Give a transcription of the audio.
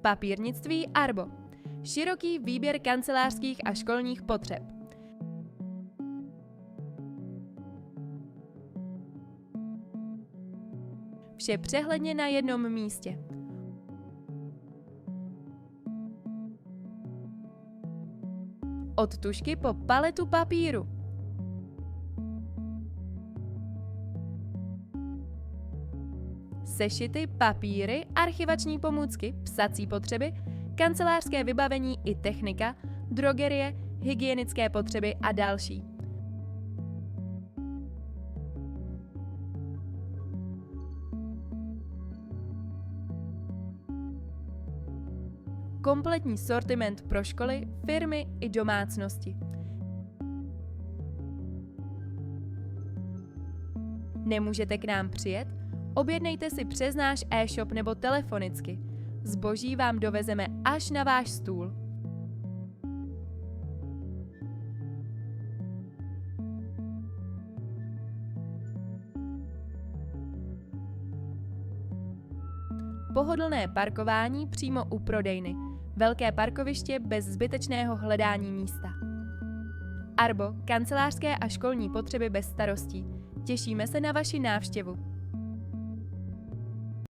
Papírnictví Arbo. Široký výběr kancelářských a školních potřeb. Vše přehledně na jednom místě. Od tužky po paletu papíru. Sešity, papíry, archivační pomůcky, psací potřeby, kancelářské vybavení i technika, drogerie, hygienické potřeby a další. Kompletní sortiment pro školy, firmy i domácnosti. Nemůžete k nám přijet? Objednejte si přes náš e-shop nebo telefonicky. Zboží vám dovezeme až na váš stůl. Pohodlné parkování přímo u prodejny. Velké parkoviště bez zbytečného hledání místa. Arbo, kancelářské a školní potřeby bez starostí. Těšíme se na vaši návštěvu.